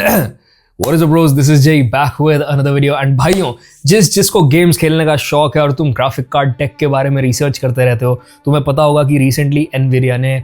What is up bros, this is Jay back with another video and भाइयों जिसको games खेलने का शौक है और तुम ग्राफिक कार्ड टेक के बारे में रिसर्च करते रहते हो, तुम्हें पता होगा कि रिसेंटली एनवीडिया ने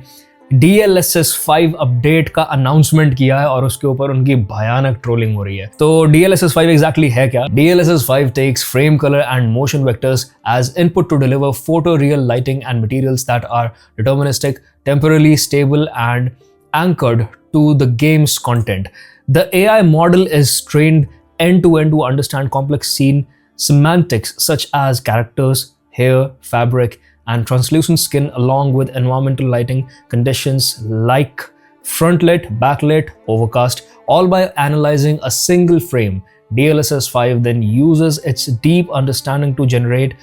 DLSS 5 अपडेट का अनाउंसमेंट किया है और उसके ऊपर उनकी भयानक ट्रोलिंग हो रही है। तो DLSS 5 एग्जैक्टली है क्या? DLSS 5 takes frame color and motion vectors as input to deliver photoreal lighting and materials that are deterministic, temporally stable and anchored to the game's content. The AI model is trained end-to-end to understand complex scene semantics such as characters, hair, fabric, and translucent skin along with environmental lighting conditions like front lit, backlit, overcast, all by analyzing a single frame. DLSS 5 then uses its deep understanding to generate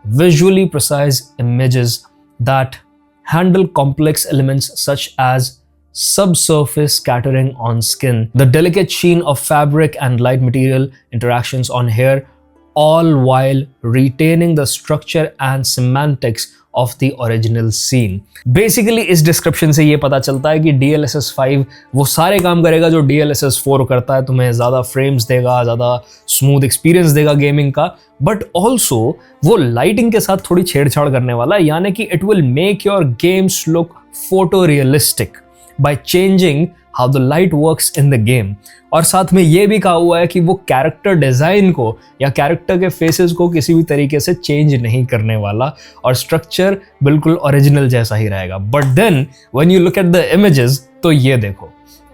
visually precise images that handle complex elements such as subsurface scattering on skin, the delicate sheen of fabric and light material interactions on hair, all while retaining the structure and semantics of the original scene. Basically इस description से ये पता चलता है कि DLSS 5 वो सारे काम करेगा जो DLSS 4 करता है, तुम्हें ज़्यादा frames देगा, ज़्यादा smooth experience देगा गेमिंग का, but also वो lighting के साथ थोड़ी छेड़छाड़ करने वाला है, यानी कि it will make your games look photorealistic by changing how the light works in the game. और साथ में ये भी कहा हुआ है कि वो कैरेक्टर डिजाइन को या कैरेक्टर के फेसेस को किसी भी तरीके से चेंज नहीं करने वाला और स्ट्रक्चर बिल्कुल ओरिजिनल जैसा ही रहेगा। But then when you look at the images तो ये देखो,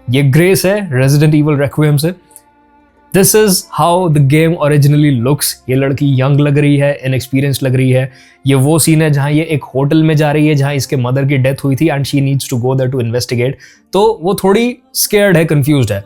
ये ग्रेस है रेजिडेंट इविल रेक्विएम से। This is how the game originally looks. ये लड़की यंग लग रही है, इनएक्सपीरियंस लग रही है। ये वो सीन है जहाँ ये एक होटल में जा रही है जहाँ इसके मदर की डेथ हुई थी and she needs to go there to investigate. तो वो थोड़ी स्केयर्ड है, कंफ्यूज्ड है,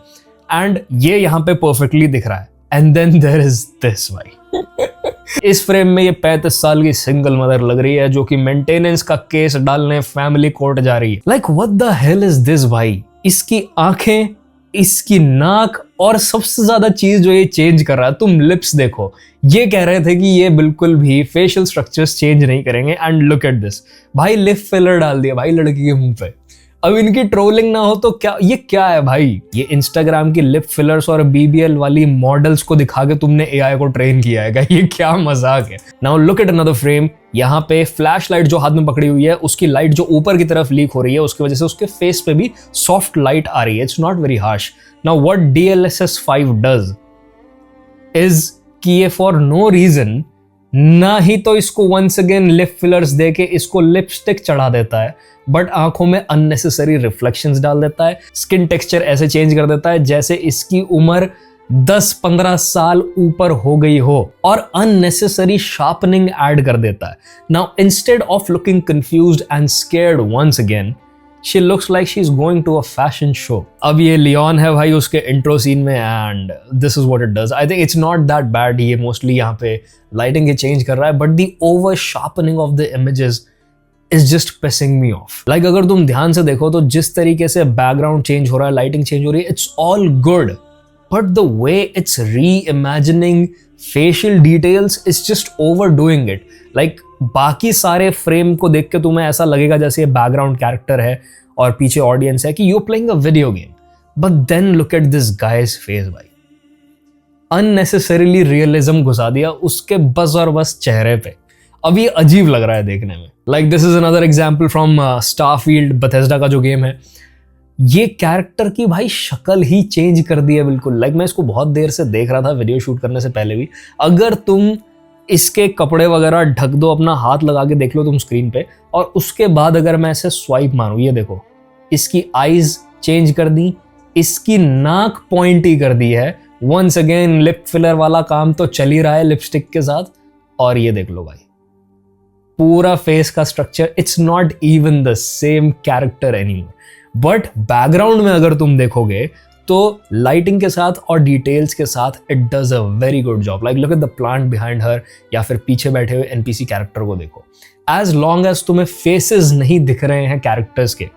एंड ये यहाँ पे परफेक्टली दिख रहा है। And then there is this भाई इस फ्रेम में ये 35 साल की सिंगल मदर लग रही है जो कि मेंटेनेंस का केस डालने फैमिली कोर्ट जा रही है। Like what the hell is this भाई। इसकी आंखें, इसकी नाक और सबसे ज्यादा चीज जो ये चेंज कर रहा है, तुम लिप्स देखो। ये कह रहे थे कि ये बिल्कुल भी फेशियल स्ट्रक्चर्स चेंज नहीं करेंगे एंड लुक एट दिस भाई, लिप फिलर डाल दिया भाई लड़की के मुंह पे। अब इनकी ट्रोलिंग ना हो तो क्या, ये क्या है भाई? ये इंस्टाग्राम की लिप फिलर्स और BBL वाली मॉडल्स को दिखा के तुमने AI को ट्रेन किया है, ये क्या मजाक है? Now look at another frame. यहाँ पे फ्लैश लाइट जो हाथ में पकड़ी हुई है उसकी लाइट जो ऊपर की तरफ लीक हो रही है उसकी वजह से उसके फेस पे भी सॉफ्ट लाइट आ रही है। It's not very harsh. Now what DLSS 5 does is कि ये फॉर नो रीजन ना ही तो इसको वंस अगेन लिप फिलर्स दे के इसको लिपस्टिक चढ़ा देता है, बट आंखों में अननेसेसरी रिफ्लेक्शंस डाल देता है। स्किन टेक्सचर ऐसे चेंज कर देता है जैसे इसकी उम्र 10-15 साल ऊपर हो गई हो और अननेसेसरी शार्पनिंग ऐड कर देता है। Now instead of looking confused and scared once again, she looks like she's going to a fashion show. अब ये लियोन है भाई उसके इंट्रो सीन में and this is what it does. I think it's not that bad. ये mostly यहाँ पे lighting के change कर रहा है, but the over sharpening of the images is just pissing me off. Like अगर तुम ध्यान से देखो तो जिस तरीके से background change हो रहा है, lighting change हो रही है, it's all good. But the way it's reimagining facial details is just overdoing it. Like बाकी सारे फ्रेम को देख के तुम्हें ऐसा लगेगा जैसे ये बैकग्राउंड कैरेक्टर है और पीछे ऑडियंस है कि you playing a video game, but then look at this guys face भाई। अननेसेसरीली रियलिज्म घुसा दिया उसके बस और बस चेहरे पे। अब ये अजीब लग रहा है देखने में। Like this is another example from Starfield, Bethesda का जो गेम है। ये कैरेक्टर की भाई शक्ल ही चेंज कर दी है बिल्कुल। लाइक मैं इसको बहुत देर से देख रहा था वीडियो शूट करने से पहले भी। अगर तुम इसके कपड़े वगैरह ढक दो, अपना हाथ लगा के देख लो तुम स्क्रीन पे, और उसके बाद अगर मैं ऐसे स्वाइप मारूं, ये देखो इसकी आईज चेंज कर दी, इसकी नाक पॉइंटी कर दी है। वंस अगेन लिप फिलर वाला काम तो चल ही रहा है लिपस्टिक के साथ। और ये देख लो भाई पूरा फेस का structure, it's not even the same character anymore. But background में अगर तुम देखोगे तो लाइटिंग के साथ और डिटेल्स के साथ it does a very good job. Like look at the plant behind her, या फिर पीछे बैठे हुए NPC कैरेक्टर को देखो। एज लॉन्ग एज तुम्हें फेसेस नहीं दिख रहे हैं कैरेक्टर्स के,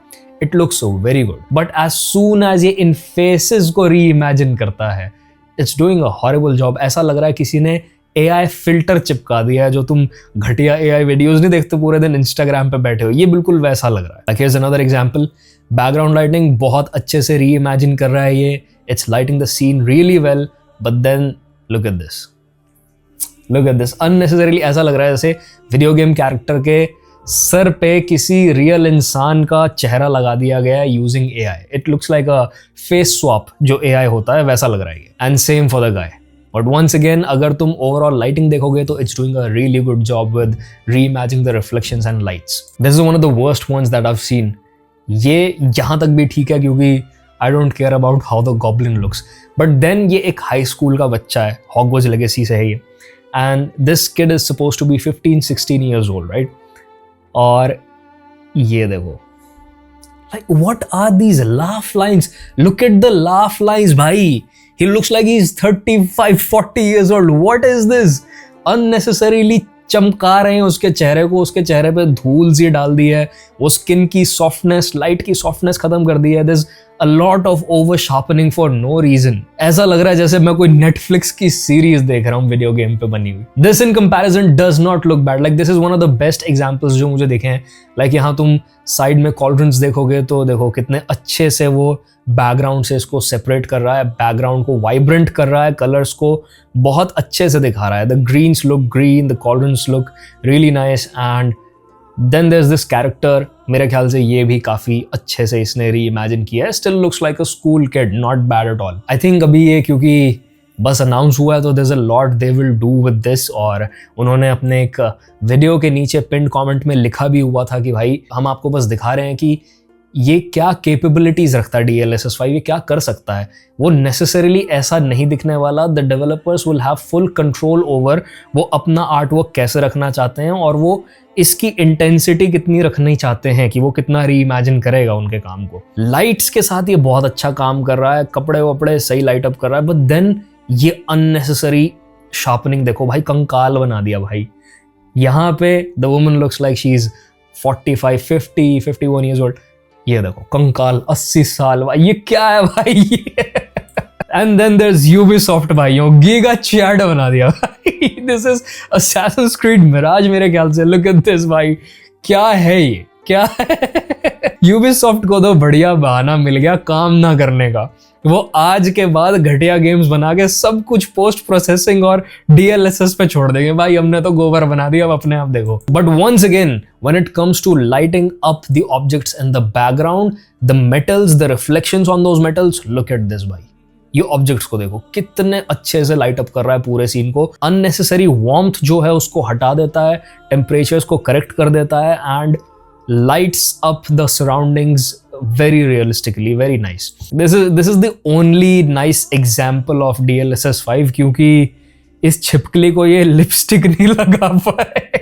it looks very good. But as soon as ये इन फेसेस को री इमेजिन करता है, it's doing a horrible job. ऐसा लग रहा है किसी ने AI फिल्टर चिपका दिया है, जो तुम घटिया AI वीडियोस नहीं देखते पूरे दिन इंस्टाग्राम पे बैठे हो, ये बिल्कुल वैसा लग रहा है। Like here's another example, background lighting बहुत अच्छे से री इमेजिन कर रहा है ये, it's lighting the scene really well, but then look at this, unnecessarily ऐसा लग रहा है जैसे वीडियो गेम कैरेक्टर के सर पे किसी रियल इंसान का चेहरा लगा दिया गया है using AI। It looks like a face swap जो AI होता है वैसा लग रहा है ये, and same for the guy. But once again अगर तुम ओवरऑल लाइटिंग देखोगे तो it's doing a really good job with reimagining the reflections and lights. This is one of the worst ones that I have seen. ये यहाँ तक भी ठीक है क्योंकि I don't care about how the goblin looks, but then ये एक high school का बच्चा है, हॉगवर्ट्स लेगेसी से है ये, and this kid is supposed to be 15-16 years old, right? और ये देखो, like what are these laugh lines? Look at the laugh lines, भाई. He looks like he's 35-40 years old. What is this? Unnecessarily चमका रहे हैं उसके चेहरे को, उसके चेहरे पे धूल सी डाल दी है, वो स्किन की सॉफ्टनेस, लाइट की सॉफ्टनेस खत्म कर दी है. There's a lot of over sharpening for no reason. ऐसा लग रहा है जैसे मैं कोई नेटफ्लिक्स की सीरीज देख रहा हूँ वीडियो गेम पे बनी हुई. This in comparison does not look bad. Like this is one of the best examples जो मुझे देखे हैं. Like यहाँ तुम साइड में कॉल्ड्रंस देखोगे तो देखो कितने अच्छे से वो बैकग्राउंड से इसको सेपरेट कर रहा है, बैकग्राउंड को वाइब्रेंट कर रहा है, कलर्स को बहुत अच्छे से दिखा रहा है. The greens look green, the cauldrons look really nice, and then there is this character. मेरे ख्याल से ये भी काफी अच्छे से इसने री इमेजिन किया है. Still looks like a school kid, not bad at all. I think अभी ये क्योंकि बस अनाउंस हुआ है तो there is a lot they will do with this, और उन्होंने अपने एक वीडियो के नीचे पिन कमेंट में लिखा भी हुआ था कि भाई हम आपको बस दिखा रहे हैं कि ये क्या कैपेबिलिटीज रखता है DLSS 5, ये क्या कर सकता है. वो नेसेसरीली ऐसा नहीं दिखने वाला. The developers will have full control over वो अपना आर्ट वर्क कैसे रखना चाहते हैं और वो इसकी इंटेंसिटी कितनी रखनी चाहते हैं कि वो कितना री इमेजिन करेगा उनके काम को. लाइट्स के साथ ये बहुत अच्छा काम कर रहा है, कपड़े वपड़े सही लाइट अप कर रहा है, बट देन ये अननेसेसरी शार्पनिंग देखो भाई, कंकाल बना दिया भाई. यहाँ पे the woman looks like she is 45, 50, 51 years old. ये देखो कंकाल 80 साल भाई, ये क्या है भाई ये. And then there is Ubisoft भाइयों, गीगा चैट बना दिया भाई. This is Assassin's Creed Mirage मेरे ख्याल से. लुक एट दिस भाई, क्या है ये, क्या है. यूबीसॉफ्ट को तो बढ़िया बहाना मिल गया काम ना करने का. वो आज के बाद घटिया गेम्स बना के सब कुछ पोस्ट प्रोसेसिंग और DLSS पे छोड़ देंगे. भाई हमने तो गोबर बना दिया, अब अपने आप देखो. But once again when it comes to lighting up the objects in the background, the metals, the reflections on those metals, look at this भाई. ये ऑब्जेक्ट्स को देखो कितने अच्छे से लाइट अप कर रहा है पूरे सीन को. अननेसेसरी वार्मथ जो है उसको हटा देता है, टेम्परेचर्स को करेक्ट कर देता है, and lights up the surroundings very realistically, very nice. This is the only nice example of DLSS 5 क्योंकि इस छिपकली को ये लिपस्टिक नहीं लगा पाए.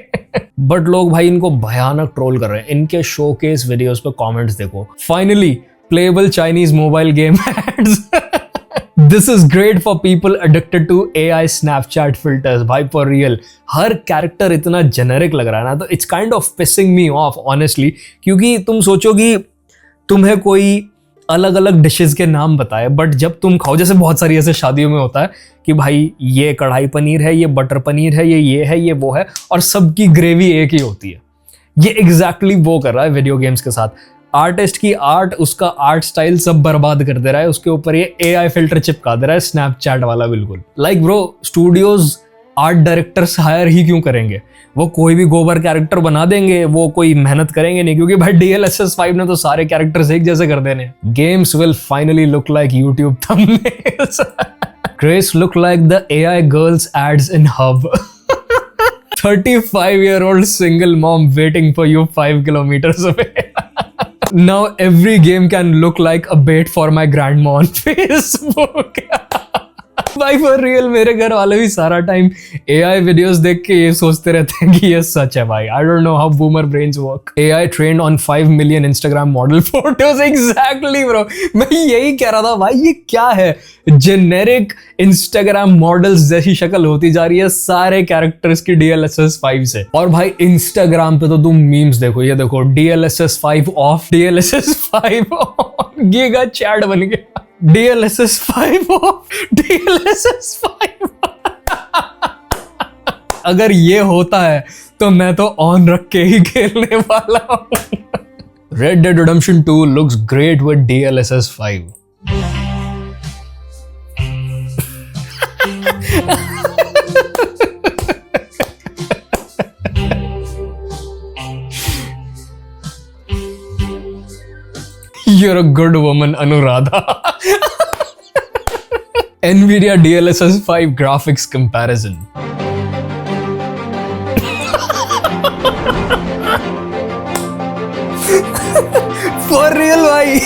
बट लोग भाई इनको भयानक ट्रोल कर रहे हैं. इनके शोकेस वीडियोस पे कमेंट्स देखो. Finally playable Chinese mobile game ads. This is great for people addicted to AI Snapchat filters. भाई for real, हर कैरेक्टर इतना जेनेरिक लग रहा है ना, तो it's kind of pissing me off honestly. क्योंकि तुम सोचो कि तुम्हें कोई अलग अलग डिशेस के नाम बताए, बट जब तुम खाओ, जैसे बहुत सारी ऐसे शादियों में होता है कि भाई ये कढ़ाई पनीर है, ये बटर पनीर है, ये है, ये वो है, और सबकी ग्रेवी एक ही होती है. ये एग्जैक्टली वो कर रहा है वीडियो गेम्स के साथ. आर्टिस्ट की आर्ट, उसका आर्ट स्टाइल सब बर्बाद कर दे रहा है, उसके ऊपर ये AI फिल्टर चिपका दे रहा है स्नैपचैट वाला. बिल्कुल like bro, studios art directors hire ही क्यों करेंगे? वो कोई भी गोबर कैरेक्टर बना देंगे, वो कोई मेहनत करेंगे नहीं, क्योंकि भाई DLSS 5 ने तो सारे कैरेक्टर्स एक जैसे कर देने. Games will finally look like YouTube thumbnails. Grace look like the AI girls ads in Hub. 35-year-old single mom waiting for you 5 kilometers away. Now every game can look like a bait for my grandma on Facebook. भाई for real मेरे घर वाले भी सारा time AI videos देख के ये सोचते रहते हैं कि ये सच है भाई. I don't know how boomer brains work. AI trend on 5 million Instagram model photos. Exactly bro, मैं यही कह रहा था भाई, ये क्या है? जेनेरिक इंस्टाग्राम मॉडल्स जैसी शक्ल होती जा रही है सारे कैरेक्टर्स की DLSS 5 से. और भाई इंस्टाग्राम पे तो तुम मीम्स देखो, ये देखो DLSS 5 of, DLSS 5 on, giga chad बन गया. DLSS 5 off, DLSS 5 अगर ये होता है तो मैं तो ऑन रख के ही खेलने वाला हूँ। Red Dead Redemption 2 looks great with DLSS 5. You're a good woman, Anuradha. NVIDIA DLSS 5 graphics comparison. For real भाई।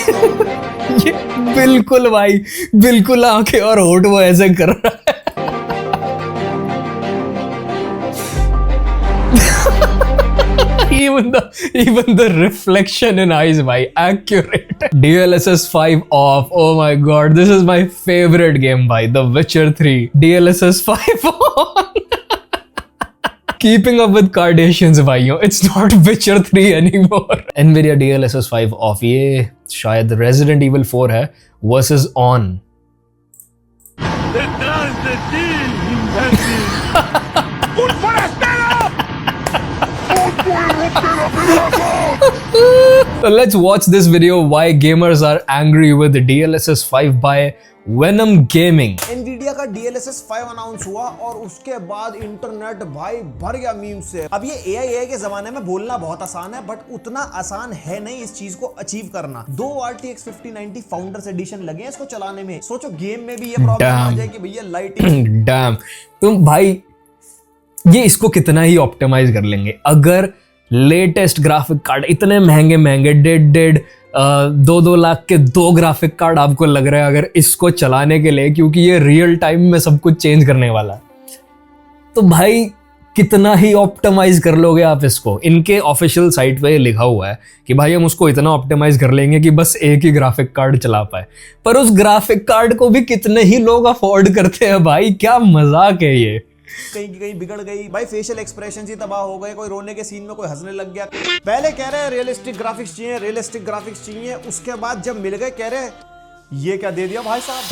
ये बिल्कुल भाई, बिल्कुल आंखें और होठ वो ऐसे कर रहा है। Even the reflection in eyes, bhai, accurate. DLSS 5 off. Oh my god, this is my favorite game, bhai. The Witcher 3. DLSS 5 on. Keeping up with Kardashians, भाइयों. It's not Witcher 3 anymore. NVIDIA DLSS 5 off. ये शायद Resident Evil 4 है versus on. Detrás de ti, imbécil. ¡Un forastero! So let's watch this video why gamers are angry with DLSS 5 by Venom Gaming. Nvidia का DLSS 5 announce हुआ और उसके बाद internet भाई भर गया मीम से। अब ये AI के जमाने में बोलना बहुत आसान है, बट उतना आसान है नहीं इस चीज को अचीव करना। 2 RTX 5090 फाउंडर्स एडिशन लगे हैं इसको चलाने में। सोचो गेम में भी ये प्रॉब्लम आ जाए कि भैया लाइटिंग डैम, तुम भाई ये इसको कितना ही ऑप्टिमाइज कर लेंगे। अगर लेटेस्ट ग्राफिक कार्ड इतने महंगे महंगे 2 लाख के 2 ग्राफिक कार्ड आपको लग रहा है अगर इसको चलाने के लिए, क्योंकि ये रियल टाइम में सब कुछ चेंज करने वाला है, तो भाई कितना ही ऑप्टिमाइज कर लोगे आप इसको। इनके ऑफिशियल साइट पे लिखा हुआ है कि भाई हम उसको इतना ऑप्टिमाइज कर लेंगे कि बस एक ही ग्राफिक कार्ड चला पाए, पर उस ग्राफिक कार्ड को भी कितने ही लोग अफोर्ड करते हैं भाई। क्या मजाक है ये। कहीं की कहीं बिगड़ गई भाई, फेशियल एक्सप्रेशन ही तबाह हो गए, कोई रोने के सीन में कोई हंसने लग गया। पहले कह रहे हैं रियलिस्टिक ग्राफिक्स चाहिए, रियलिस्टिक ग्राफिक्स चाहिए, उसके बाद जब मिल गए कह रहे ये क्या दे दिया भाई साहब।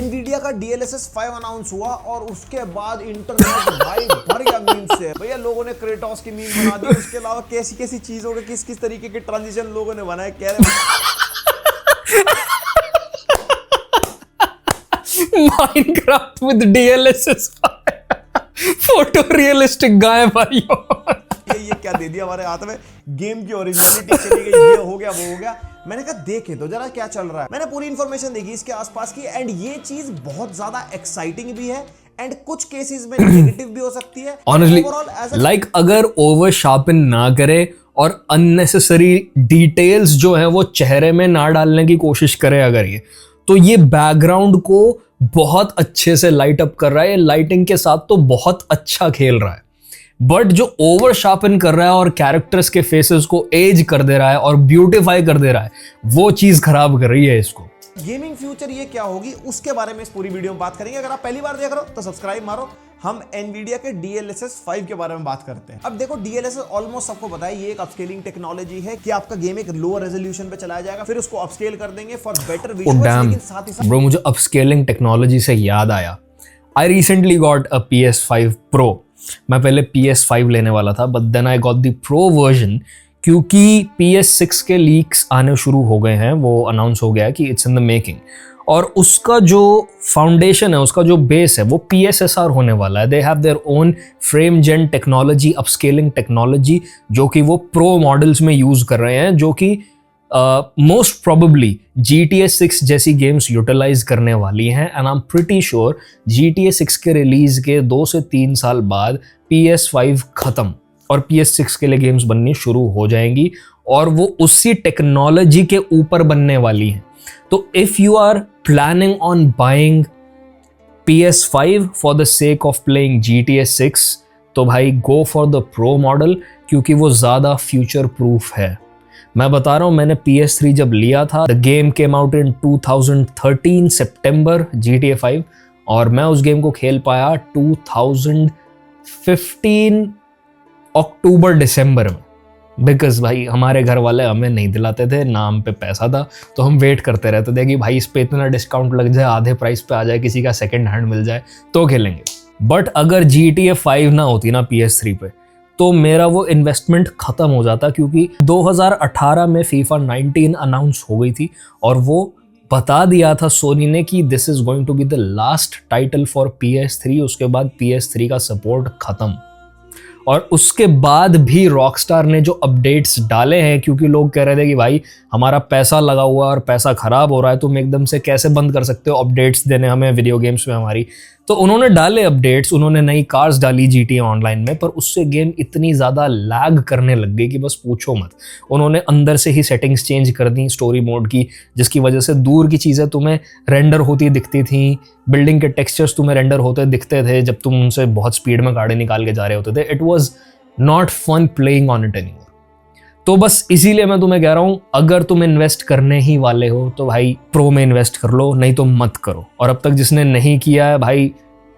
Nvidia का DLSS 5 अनाउंस हुआ और उसके बाद इंटरनेट भाई भर गया मीम से। भैया लोगों ने क्रेटोस की मीम बना दी, उसके अलावा कैसी कैसी चीजों के किस किस तरीके के ट्रांजिशन लोगों ने बनाए। कह रहे Minecraft with DLSS 5 photorealistic guy भाइयों। ये क्या दे दिया हमारे हाथ में। गेम की ओरिजिनलिटी चली गई, ये हो गया वो हो गया। मैंने कहा देखे तो जरा क्या चल रहा है। मैंने पूरी इंफॉर्मेशन देखी इसके आसपास की, एंड ये चीज बहुत ज्यादा एक्साइटिंग भी है एंड कुछ केसेस में नेगेटिव भी हो सकती है। ऑनेस्टली लाइक अगर ओवर शार्पन ना करे और अननेसेसरी डिटेल्स जो है वो चेहरे में ना डालने की कोशिश करे अगर ये, तो ये बैकग्राउंड को बहुत अच्छे से लाइट अप कर रहा है। ये लाइटिंग के साथ तो बहुत अच्छा खेल रहा है, बट जो ओवर शार्पन कर रहा है और कैरेक्टर्स के फेसेस को एज कर दे रहा है और ब्यूटिफाई कर दे रहा है, वो चीज खराब कर रही है इसको। गेमिंग फ्यूचर ये क्या होगी उसके बारे में इस पूरी वीडियो में बात करेंगे। अगर आप पहली बार देख रहे हो तो सब्सक्राइब मारो। हम Nvidia के DLSS 5 के बारे में बात करते हैं। अब देखो DLSS ऑलमोस्ट सबको पता है ये एक अपस्केलिंग टेक्नोलॉजी है कि आपका गेम एक लोअर रेजोल्यूशन पे चलाया जाएगा, फिर उसको अपस्केल कर देंगे फॉर बेटर विजुअल्स। लेकिन साथ ही साथ ब्रो मुझे अपस्केलिंग टेक्नोलॉजी से याद आया, I recently got a PS5 Pro। मैं पहले PS5 लेने वाला था, but then I got the Pro version क्योंकि PS6 के लीक्स आने शुरू हो गए हैं। वो अनाउंस हो गया है कि इट्स इन द मेकिंग, और उसका जो फाउंडेशन है, उसका जो बेस है, वो PSSR होने वाला है। They have their own frame gen technology, upscaling technology, जो कि वो प्रो मॉडल्स में यूज कर रहे हैं, जो कि मोस्ट प्रोबेबली GTA 6 जैसी गेम्स यूटिलाइज करने वाली हैं। And I am pretty sure GTA 6 के रिलीज के 2 से 3 साल बाद PS5 खत्म और PS6 के लिए गेम्स बननी शुरू हो जाएंगी, और वो उसी टेक्नोलॉजी के ऊपर बनने वाली हैं। तो if you are planning on buying PS5 for the sake of playing GTA 6, तो भाई go for the pro model, क्योंकि वो ज़्यादा फ्यूचर प्रूफ है। मैं बता रहा हूँ, मैंने PS3 जब लिया था, the game came out in 2013 September GTA 5, और मैं उस गेम को खेल पाया 2015 अक्टूबर दिसंबर में। बिकॉज भाई हमारे घर वाले हमें नहीं दिलाते थे ना, हम पे पैसा था, तो हम वेट करते रहते थे कि भाई इस पे इतना डिस्काउंट लग जाए, आधे प्राइस पे आ जाए, किसी का सेकंड हैंड मिल जाए तो खेलेंगे। बट अगर GTA 5 ना होती ना PS3 पे, तो मेरा वो इन्वेस्टमेंट ख़त्म हो जाता, क्योंकि 2018 में FIFA 19 अनाउंस हो गई थी और वो बता दिया था सोनी ने कि this is going to be the last title for PS3। उसके बाद PS3 का सपोर्ट ख़त्म। और उसके बाद भी रॉकस्टार ने जो अपडेट्स डाले हैं, क्योंकि लोग कह रहे थे कि भाई हमारा पैसा लगा हुआ है और पैसा ख़राब हो रहा है, तुम एकदम से कैसे बंद कर सकते हो अपडेट्स देने हमें वीडियो गेम्स में हमारी। तो उन्होंने डाले अपडेट्स, उन्होंने नई कार्स डाली GTA ऑनलाइन में, पर उससे गेम इतनी ज़्यादा लैग करने लग गई कि बस पूछो मत। उन्होंने अंदर से ही सेटिंग्स चेंज कर दी स्टोरी मोड की, जिसकी वजह से दूर की चीज़ें तुम्हें रेंडर होती दिखती थी, बिल्डिंग के टेक्सचर्स तुम्हें रेंडर होते दिखते थे जब तुम उनसे बहुत स्पीड में गाड़ी निकाल के जा रहे होते थे। It was not fun playing on it anymore. तो बस इसीलिए मैं तुम्हें कह रहा हूँ, अगर तुम इन्वेस्ट करने ही वाले हो तो भाई प्रो में इन्वेस्ट कर लो, नहीं तो मत करो। और अब तक जिसने नहीं किया है भाई,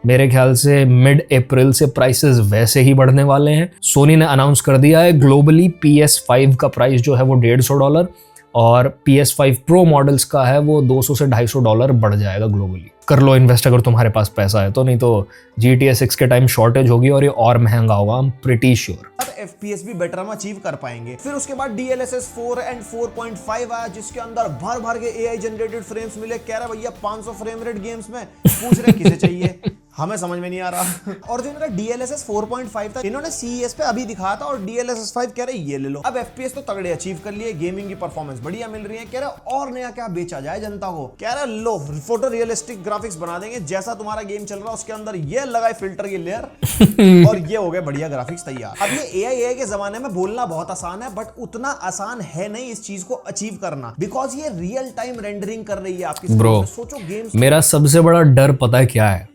मेरे ख्याल से मिड अप्रैल से प्राइसेस वैसे ही बढ़ने वाले हैं। सोनी ने अनाउंस कर दिया है ग्लोबली PS5 का प्राइस जो है वो $150 और PS5 प्रो मॉडल्स का है वो $200 से $250 बढ़ जाएगा ग्लोबली। कर लो इन्वेस्ट अगर तुम्हारे पास पैसा है तो, नहीं तो GTA 6 के टाइम शॉर्टेज होगी और ये और महंगा होगा, I am pretty sure. FPS भी बेटर हम अचीव कर पाएंगे। फिर उसके बाद DLSS 4 एंड 4.5 आया, जिसके अंदर भर भर के AI जनरेटेड फ्रेम्स मिले। कह रहा भैया 500 फ्रेम रेट गेम्स में, पूछ रहे किसे चाहिए, हमें समझ में नहीं आ रहा। और जो इनका DLSS 4.5 था, इन्होंने CES पे अभी दिखाया था, और DLSS 5 कह रहे ये ले लो। अब FPS तो तगड़े अचीव कर लिए, गेमिंग की परफॉर्मेंस बढ़िया मिल रही है। कह रहे और नया क्या बेचा जाए जनता को। कह रहे लो फोटो रियलिस्टिक ग्राफिक्स बना देंगे, जैसा तुम्हारा गेम चल रहा है उसके अंदर ये लगाए फिल्टर की लेयर और ये हो गए बढ़िया ग्राफिक्स तैयार। अब ये AI के जमाने में बोलना बहुत आसान है, बट उतना आसान है नहीं इस चीज को अचीव करना, बिकॉज ये रियल टाइम रेंडरिंग कर रही है आपकी। ब्रो सोचो गेम्स, मेरा सबसे बड़ा डर पता है क्या है,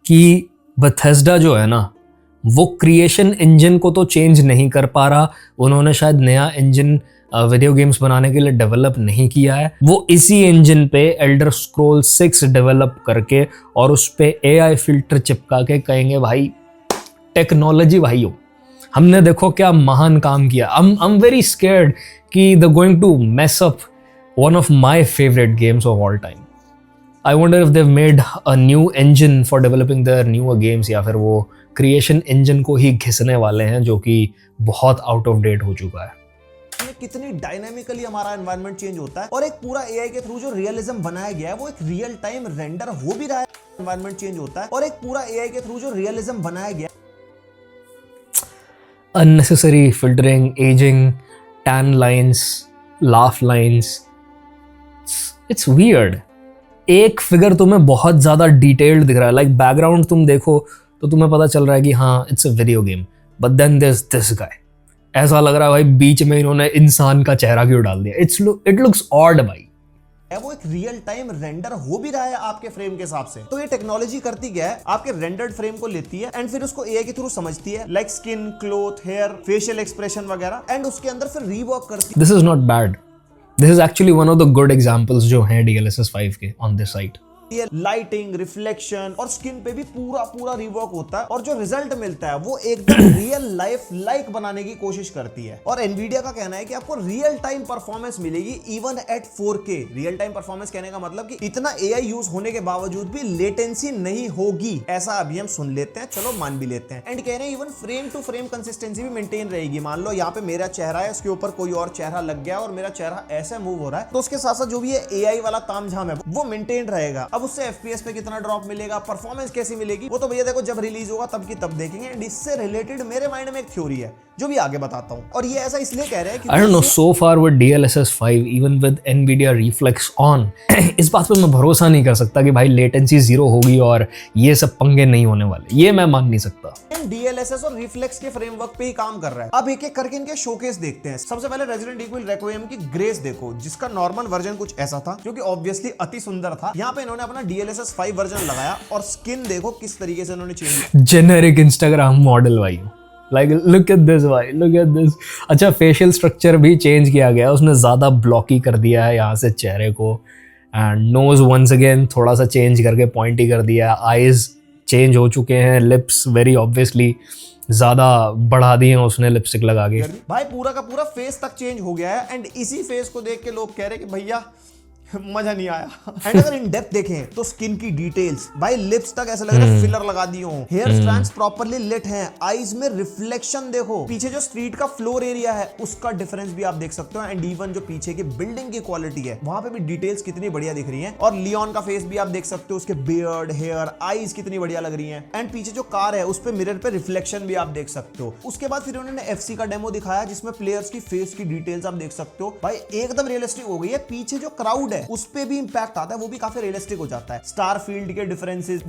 कि Bethesda जो है ना, वो क्रिएशन इंजन को तो चेंज नहीं कर पा रहा। उन्होंने शायद नया इंजन वीडियो गेम्स बनाने के लिए डेवलप नहीं किया है। वो इसी इंजन पे एल्डर स्क्रॉल 6 डेवलप करके और उस पे AI फिल्टर चिपका के कहेंगे भाई टेक्नोलॉजी भाइयों, हमने देखो क्या महान काम किया। आई एम वेरी स्केर्ड कि they going to mess up one of my favourite games of all time. I wonder if they've made a new engine for developing their newer games, या फिर वो क्रिएशन इंजन को ही घिसने वाले हैं जो कि बहुत आउट ऑफ डेट हो चुका है। कितनी डायनामिकली हमारा एनवायरनमेंट चेंज होता है, और एक पूरा AI के थ्रू जो रियलिज्म बनाया गया है वो एक रियल टाइम रेंडर हो भी रहा है। एनवायरनमेंट चेंज होता है, और एक पूरा AI के थ्रू जो रियलिज्म बनाया गया, unnecessary filtering, ageing, tan lines, laugh lines, it's weird. एक फिगर तुम्हें बहुत ज्यादा डिटेल्ड दिख रहा है, लाइक बैकग्राउंड तुम देखो तो तुम्हें पता चल रहा है कि हाँ it's a video game, but then there is this guy. ऐसा लग रहा है भाई बीच में इन्होंने इंसान का चेहरा क्यों डाल दिया। इट लुक्स ऑड भाई। वो एक रियल टाइम रेंडर हो भी रहा है आपके फ्रेम के हिसाब से। तो ये टेक्नोलॉजी करती क्या है, आपके रेंडर्ड फ्रेम को लेती है एंड फिर उसको AI के थ्रू समझती है, like skin, cloth, hair, facial expression वगैरह, एंड उसके अंदर फिर रीवर्क करती है। This is not bad, this is actually one of the good examples जो हैं DLSS 5 के on this site. Lighting, reflection और स्किन पे भी पूरा रिवर्क होता है, और जो रिजल्ट मिलता है वो एकदम रियल लाइफ लाइक बनाने की कोशिश करती है। और एनवीडिया का कहना है कि आपको रियल टाइम परफॉर्मेंस मिलेगी even at 4K। Real time performance कहने का मतलब कि इतना AI यूज होने के बावजूद भी लेटेंसी नहीं होगी, ऐसा अभी हम सुन लेते हैं, चलो मान भी लेते हैं। एंड कह रहे हैं even frame to frame consistency भी मेंटेन रहेगी। मान लो यहाँ पे मेरा चेहरा है, उसके ऊपर कोई और चेहरा लग गया और मेरा चेहरा ऐसे मूव हो रहा है, तो उसके साथ साथ जो भी AI वाला तामझाम है वो मेंटेन रहेगा। अब उससे FPS पे कितना ड्रॉप मिलेगा, परफॉर्मेंस कैसी मिलेगी, वो तो भैया देखो जब रिलीज होगा तब की तब देखेंगे। एंड इससे रिलेटेड मेरे माइंड में एक थ्योरी है जो भी आगे बताता हूं, और ये ऐसा इसलिए कह रहे हैं कि I don't know, so far with DLSS 5 even with NVIDIA Reflex on इस बात पे मैं भरोसा नहीं कर सकता कि भाई लेटेंसी 0 होगी और ये सब पंगे नहीं होने वाले, ये मैं मान नहीं सकता। DLSS और रिफ्लेक्स के फ्रेमवर्क पे ही काम कर रहा है। अब एक एक करके इनके शोकेस देखते हैं। सबसे पहले रेजिडेंट इविल रेक्विएम की ग्रेस देखो, जिसका नॉर्मल वर्जन कुछ ऐसा था जो कि ऑब्वियसली अति सुंदर था। यहाँ पे इन्होंने अपना DLSS 5 वर्जन लगाया, और स्किन देखो किस तरीके से इन्होंने चेंज किया। जेनेरिक इंस्टाग्राम मॉडल भाई, लाइक लुक एट दिस भाई, लुक एट दिस। अच्छा फेशियल स्ट्रक्चर भी चेंज किया गया, उसने ज़्यादा ब्लॉकी कर दिया है यहाँ से चेहरे को, एंड नोज वंस अगेन थोड़ा सा चेंज करके पॉइंटी कर दिया, आईज चेंज हो चुके हैं, लिप्स वेरी ऑब्वियसली ज़्यादा बढ़ा दिए हैं उसने लिपस्टिक लगा के। भाई पूरा का पूरा फेस तक चेंज हो गया है एंड इसी फेस को देख के लोग कह रहे हैं कि भैया मजा नहीं आया। एंड अगर इन डेप्थ देखें तो स्किन की डिटेल्स, भाई लिप्स तक ऐसा लग रहा है फिलर लगा दी हो, हेयर स्ट्रैंड्स प्रॉपर्ली लिट हैं, आईज में रिफ्लेक्शन देखो, पीछे जो स्ट्रीट का फ्लोर एरिया है उसका डिफरेंस भी आप देख सकते हो एंड इवन जो पीछे की बिल्डिंग की क्वालिटी है वहां पे भी डिटेल्स कितनी बढ़िया दिख रही है। और लियोन का फेस भी आप देख सकते हो, उसके बियर्ड, हेयर, आईज कितनी बढ़िया लग रही है एंड पीछे जो कार है उस पे मिरर पे रिफ्लेक्शन भी आप देख सकते हो। उसके बाद फिर उन्होंने एफसी का डेमो दिखाया जिसमें प्लेयर्स की फेस की डिटेल्स आप देख सकते हो, भाई एकदम रियलिस्टिक हो गई है। पीछे जो क्राउड है उस पे भी इंपैक्ट आता है, वो भी काफी रियलिस्टिक हो जाता है। स्टार फील्ड के डिफरेंसेस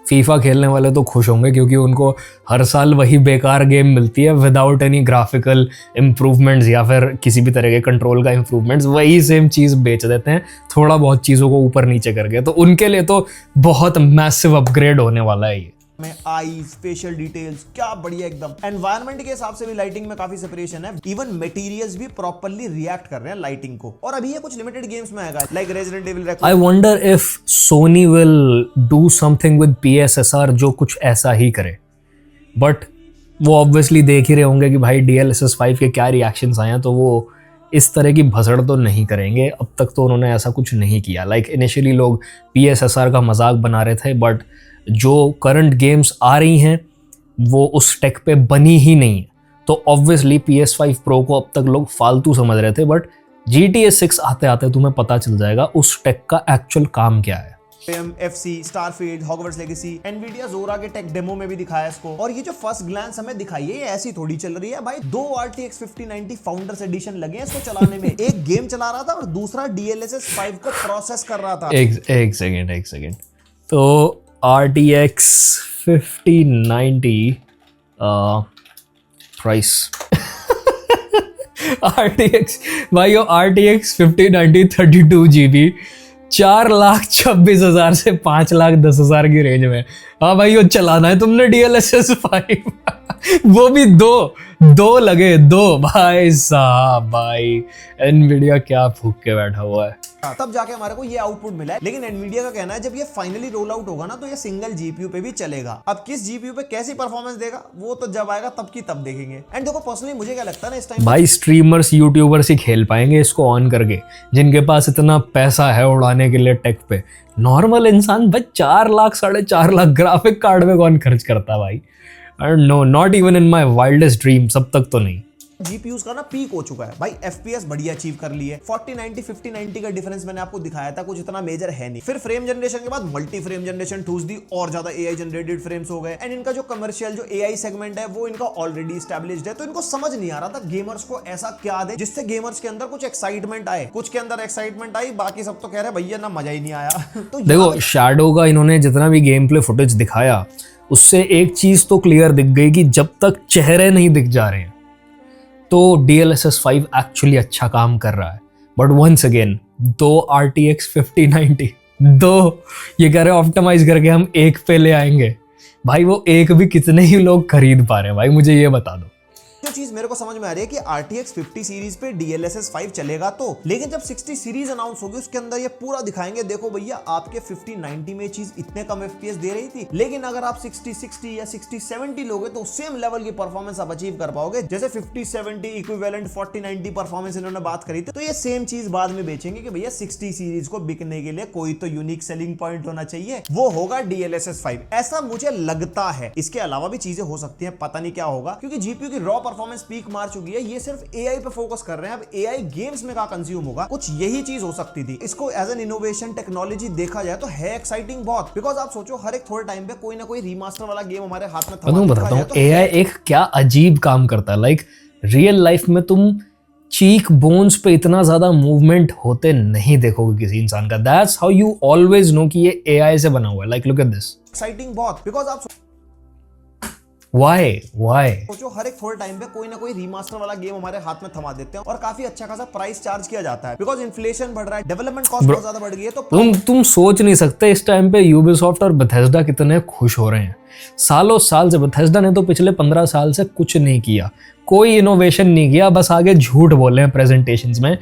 फीफा खेलने वाले तो खुश होंगे क्योंकि उनको हर साल वही बेकार गेम मिलती है विदाउट एनी ग्राफिकल इम्प्रूवमेंट्स या फिर किसी भी तरह के कंट्रोल का इम्प्रूवमेंट्स, वही सेम चीज़ बेच देते हैं थोड़ा बहुत चीज़ों को ऊपर नीचे करके। तो उनके लिए तो बहुत मैसिव अपग्रेड होने वाला है ये। में आईज, फेशियल डिटेल्स क्या बढ़िया एकदम। एनवायरनमेंट के हिसाब से भी लाइटिंग में काफी सेपरेशन है, इवन मटेरियल्स भी प्रॉपर्ली रिएक्ट कर रहे हैं लाइटिंग को। और अभी ये कुछ लिमिटेड गेम्स में आएगा like Resident Evil record. I wonder if Sony will do something with PSSR जो कुछ ऐसा ही करे, बट वो ऑब्वियसली देख ही रहे होंगे कि भाई DLSS 5 के क्या रिएक्शंस आए हैं, तो वो इस तरह की भसड़ तो नहीं करेंगे। अब तक तो उन्होंने ऐसा कुछ नहीं किया। लाइक इनिशियली लोग PSSR का मजाक बना रहे थे, बट जो करंट गेम्स आ रही हैं वो उस टेक पे बनी ही नहीं है, तो ऑब्वियसली PS5 Pro को अब तक लोग फालतू समझ रहे थे, बट GTA 6 आते आते तुम्हें पता चल जाएगा उस टेक का एक्चुअल काम क्या है। FC, Starfield, Hogwarts Legacy, Nvidia Zora के टेक डेमो में भी दिखाया इसको। और ये जो फर्स्ट ग्लैंस हमें दिखाई है ये ऐसी थोड़ी चल रही है भाई। 2 RTX 5090 फाउंडर्स एडिशन लगे हैं इसको चलाने में। एक गेम चला रहा था और दूसरा DLSS 5 को प्रोसेस कर रहा था। एक सेकेंड तो RTX 5090 प्राइस RTX भाई यो RTX 5090 32GB 4,26,000 से 5,10,000 की रेंज में। हाँ भाई, वो चलाना है तुमने DLSS 5 वो भी दो लगे, दो भाई साहब। भाई Nvidia क्या फूक के बैठा हुआ है। तब जाके हमारे को ये आउटपुट मिला है। लेकिन Nvidia का कहना है जब ये फाइनली रोल आउट होगा ना तो ये सिंगल GPU पे भी चलेगा। अब किस GPU पे कैसी परफॉर्मेंस देगा वो तो जब आएगा तब की तब देखेंगे। एंड देखो पर्सनली मुझे क्या लगता है ना इस टाइम भाई स्ट्रीमर्स यूट्यूबर्स ही खेल पाएंगे इसको ऑन करके, जिनके पास इतना पैसा है उड़ाने के लिए टेक पे। नॉर्मल इंसान भाई 4 लाख 4.5 लाख ग्राफिक कार्ड में कौन खर्च करता भाई? No, not even in my wildest dreams, अब तक तो नहीं। GPUs का ना पीक हो चुका है भाई। FPS बढ़िया अचीव कर ली है। 4090 5090 का डिफरेंस मैंने आपको दिखाया था, कुछ इतना मेजर है नहीं। फिर फ्रेम जनरेशन के बाद मल्टी फ्रेम जनरेशन ठूस दी और ज्यादा AI जनरेटेड फ्रेम्स हो गए। एंड इनका जो कमर्शियल जो AI सेगमेंट है वो इनका ऑलरेडी एस्टैब्लिश्ड है, तो इनको समझ नहीं आ रहा था गेमर्स को ऐसा क्या दे जिससे गेमर्स के अंदर कुछ एक्साइटमेंट आए। कुछ के अंदर एक्साइटमेंट आई, बाकी सब तो कह रहे भैया ना मजा ही नहीं आया। तो देखो शैडो का इन्होंने जितना भी गेम प्ले फुटेज दिखाया उससे एक चीज तो क्लियर दिख गई कि जब तक चेहरे नहीं दिख जा रहे हैं तो DLSS 5 एक्चुअली अच्छा काम कर रहा है। बट वंस अगेन 2 RTX 5090 ये कह रहे हैं ऑप्टिमाइज करके हम एक पे ले आएंगे। भाई वो एक भी कितने ही लोग खरीद पा रहे हैं भाई, मुझे ये बता दो। जो चीज मेरे को समझ में आ रही है कि RTX 50 सीरीज पे DLSS 5 चलेगा तो, लेकिन जब 60 सीरीज अनाउंस होगी उसके अंदर ये पूरा दिखाएंगे, देखो भैया आपके 5090 में चीज इतने कम FPS दे रही थी, लेकिन अगर आप 6060 या 6070 लोगे तो सेम लेवल की परफॉर्मेंस आप अचीव कर पाओगे। जैसे 5070 इक्विवेलेंट 4090 परफॉर्मेंस इन्होंने बात करी थी, तो ये सेम चीज बाद में बेचेंगे कि भैया 60 सीरीज को बिकने के लिए कोई तो यूनिक सेलिंग पॉइंट होना चाहिए, वो होगा DLSS 5। ऐसा मुझे लगता है। इसके अलावा भी चीजें हो सकती हैं, पता नहीं क्या होगा, क्योंकि GPU की रॉ परफॉर्मेंस पीक मार चुकी है। ये सिर्फ AI पे फोकस कर रहे हैं। अब AI गेम्स में क्या कंज्यूम होगा, कुछ यही चीज हो सकती थी। इसको एज एन इनोवेशन टेक्नोलॉजी देखा जाए तो है एक्साइटिंग बहुत, बिकॉज आप सोचो हर एक थोड़े टाइम पे कोई ना कोई रीमास्टर वाला गेम हमारे हाथ में मैं बताता हूँ AI एक क्या अजीब काम करता है। लाइक रियल लाइफ में तुम चीक बोन्स पे इतना ज्यादा मूवमेंट होते नहीं देखोगे किसी इंसान का। That's how you always no कि ये AI से बना हुआ है। Like look at this, exciting बहुत, बिकॉज आप Why? सोचो हर एक थोड़े टाइम पे कोई ना कोई रीमास्टर वाला गेम हमारे हाथ में थमा देते हैं और काफी अच्छा खासा प्राइस चार्ज किया जाता है, बिकॉज इन्फ्लेशन बढ़ रहा है, डेवलपमेंट कॉस्ट बहुत ज्यादा बढ़ गई है। तो तुम सोच नहीं सकते इस टाइम पे यूबीसॉफ्ट और बेथेस्डा कितने खुश हो रहे हैं। सालों साल से बेथेस्डा ने तो पिछले 15 साल से कुछ नहीं किया, कोई इनोवेशन नहीं किया, बस आगे झूठ बोल रहे हैं प्रेजेंटेशंस में।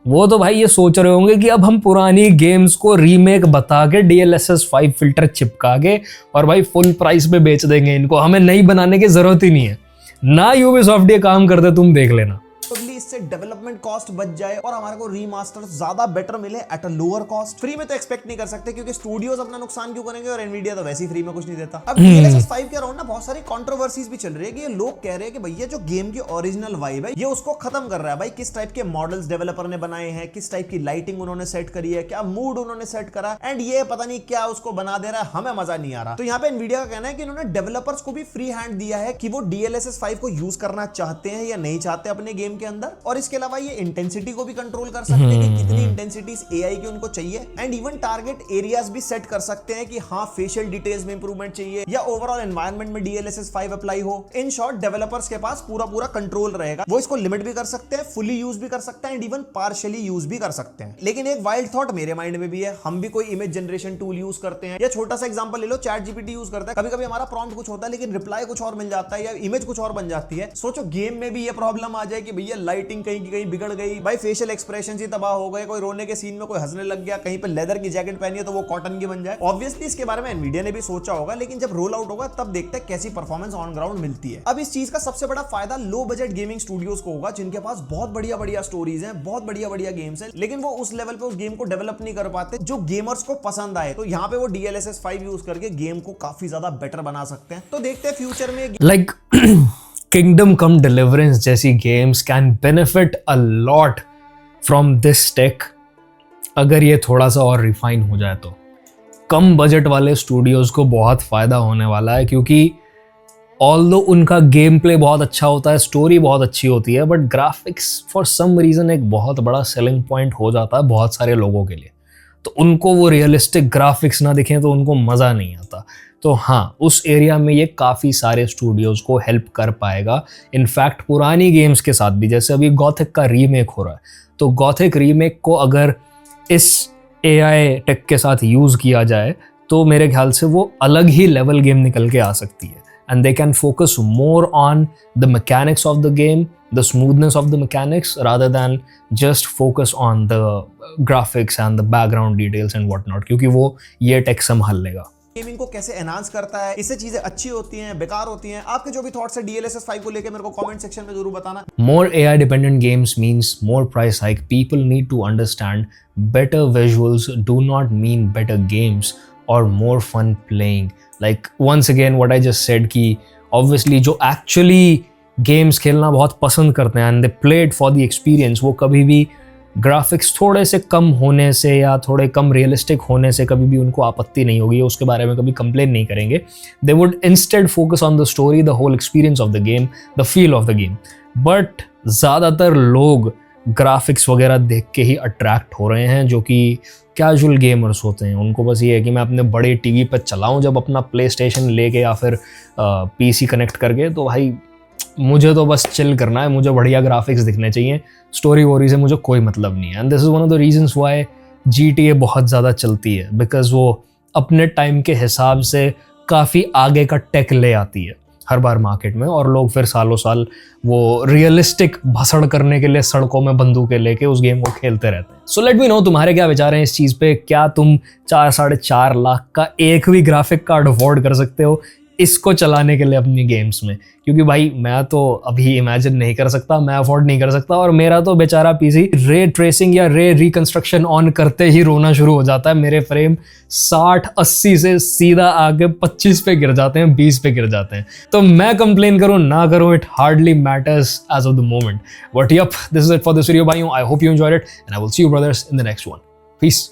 वो तो भाई ये सोच रहे होंगे कि अब हम पुरानी गेम्स को रीमेक बता के DLSS 5 फिल्टर चिपका के और भाई फुल प्राइस पे बेच देंगे इनको, हमें नई बनाने की जरूरत ही नहीं है ना। यूबीसॉफ्ट ये काम करते, तुम देख लेना। इससे डेवलपमेंट कॉस्ट बच जाए और हमारे को रीमास्टर ज्यादा बेटर मिले at a lower cost. Free में तो एक्सपेक्ट नहीं कर सकते क्योंकि स्टूडियोज अपना नुकसान क्यों करेंगे और एनवीडिया तो वैसे ही फ्री में कुछ नहीं देता। अब DLSS 5 के अराउंड ना बहुत सारी कंट्रोवर्सीज भी चल रही है कि ये लोग कह रहे हैं कि भैया जो गेम की ओरिजिनल वाइब है ये उसको खत्म कर रहा है। भाई किस टाइप के मॉडल्स डेवलपर ने बनाए हैं, किस टाइप की लाइटिंग उन्होंने सेट करी है, क्या मूड उन्होंने सेट करा, एंड ये पता नहीं क्या उसको बना दे रहा है, हमें मजा नहीं आ रहा। तो यहाँ पे एनवीडिया का कहना है कि इन्होंने डेवलपर्स को भी फ्री हैंड दिया है कि वो DLSS 5 को यूज करना चाहते हैं या नहीं चाहते अपने गेम के अंदर, और इसके अलावा ये इंटेंसिटी को भी कंट्रोल कर सकते हैं कि कितनी इंटेंसिटी AI की उनको चाहिए, एंड इवन टारगेट एरियाज भी सेट कर सकते हैं कि हाँ फेशियल डिटेल्स में इंप्रूवमेंट चाहिए या ओवरऑल एनवायरनमेंट में DLSS 5 अप्लाई हो। इन शॉर्ट डेवलपर्स के पास पूरा कंट्रोल रहेगा, वो इसको लिमिट भी कर सकते हैं, फुली यूज भी कर सकते हैं एंड इवन पार्शियली यूज भी कर सकते हैं। लेकिन एक वाइल्ड थॉट मेरे माइंड में भी है, हम भी कोई इमेज जनरेशन टूल यूज करते हैं या छोटा सा एग्जांपल ले लो ChatGPT यूज करता है, कभी कभी हमारा प्रॉम्प्ट कुछ होता है लेकिन रिप्लाई कुछ और मिल जाता है या इमेज कुछ और बन जाती है। सोचो गेम में भी ये प्रॉब्लम आ जाए कि भैया लाइटिंग कहीं की कहीं बिगड़ गई, भाई फेशियल एक्सप्रेशन ही तबाह हो गए, कोई रोने के सीन में कोई हंसने लग गया, कहीं पे लेदर की जैकेट पहनी है तो वो कॉटन की बन जाए। ऑब्वियसली इसके बारे में एनवीडिया ने भी सोचा होगा, लेकिन जब रोल आउट होगा तब देखते हैं कैसी परफॉर्मेंस ऑन ग्राउंड मिलती है। अब इस चीज का सबसे बड़ा फायदा लो बजट गेमिंग स्टूडियोज को होगा जिनके पास बहुत बढ़िया स्टोरीज हैं, बहुत बढ़िया गेम्स हैं, लेकिन वो उस लेवल पे उस गेम को डेवलप नहीं कर पाते जो गेमर्स को पसंद आए। तो यहाँ पे वो DLSS 5 यूज करके गेम को काफी ज्यादा बेटर बना सकते हैं। तो देखते हैं फ्यूचर में लाइक किंगडम कम डिलीवरेंस जैसी games can benefit a lot from this tech अगर ये थोड़ा सा और रिफाइन हो जाए तो। कम बजट वाले स्टूडियोज को बहुत फ़ायदा होने वाला है क्योंकि ऑल्दो उनका गेम प्ले बहुत अच्छा होता है, स्टोरी बहुत अच्छी होती है, but graphics for some reason एक बहुत बड़ा सेलिंग पॉइंट हो जाता है बहुत सारे लोगों के लिए। तो उनको वो रियलिस्टिक ग्राफिक्स ना दिखें तो उनको मज़ा नहीं आता। तो हाँ, उस एरिया में ये काफ़ी सारे स्टूडियोज़ को हेल्प कर पाएगा। इनफैक्ट पुरानी गेम्स के साथ भी, जैसे अभी गॉथिक का रीमेक हो रहा है, तो गॉथिक रीमेक को अगर इस AI टेक के साथ यूज़ किया जाए तो मेरे ख्याल से वो अलग ही लेवल गेम निकल के आ सकती है। And they can focus more on the mechanics of the game, the smoothness of the mechanics rather than just focus on the graphics and the background details and whatnot, क्योंकि वो ये take संभाल लेगा। Gaming को कैसे enhance करता है, इससे चीजें अच्छी होती हैं, बेकार होती हैं। आपके जो भी थॉट्स है DLSS 5 को लेकर मेरे को कमेंट सेक्शन में जरूर बताना। More AI dependent games means more price hike. People need to understand better visuals do not mean better games or more fun playing. Like once again what I just said कि obviously जो actually games खेलना बहुत पसंद करते हैं and they played for the experience, वो कभी भी ग्राफिक्स थोड़े से कम होने से या थोड़े कम रियलिस्टिक होने से कभी भी उनको आपत्ति नहीं होगी, उसके बारे में कभी कंप्लेन नहीं करेंगे। They would instead focus on the story, the whole experience of the game, the feel of the game. But ज़्यादातर लोग ग्राफिक्स वगैरह देख के ही अट्रैक्ट हो रहे हैं जो कि कैजुअल गेमर्स होते हैं। उनको बस ये है कि मैं अपने बड़े टीवी पर चलाऊँ जब अपना प्ले स्टेशन लेके या फिर PC कनेक्ट करके, तो भाई मुझे तो बस चिल करना है, मुझे बढ़िया ग्राफिक्स दिखने चाहिए, स्टोरी वोरी से मुझे कोई मतलब नहीं है। And this is one of the reasons why GTA बहुत ज़्यादा चलती है, बिकॉज वो अपने टाइम के हिसाब से काफ़ी आगे का टेक ले आती है हर बार मार्केट में, और लोग फिर सालों साल वो रियलिस्टिक भसड़ करने के लिए सड़कों में बंदूकें लेके उस गेम को खेलते रहते हैं। सो लेट मी नो तुम्हारे क्या विचार हैं इस चीज़ पे। क्या तुम 4-4.5 लाख का एक भी ग्राफिक कार्ड अफोर्ड कर सकते हो इसको चलाने के लिए अपनी गेम्स में? क्योंकि भाई मैं तो अभी इमेजिन नहीं कर सकता, मैं अफोर्ड नहीं कर सकता, और मेरा तो बेचारा PC रे ट्रेसिंग या रे रिकंस्ट्रक्शन ऑन करते ही रोना शुरू हो जाता है। मेरे फ्रेम 60-80 से सीधा आके 25 पे गिर जाते हैं, 20 पे गिर जाते हैं। तो मैं कंप्लेन करूँ ना करूँ, it hardly matters as of the moment. But yup, this is it for this video भाइयों। I hope you enjoyed it and I will see you brothers in the next one. Piece.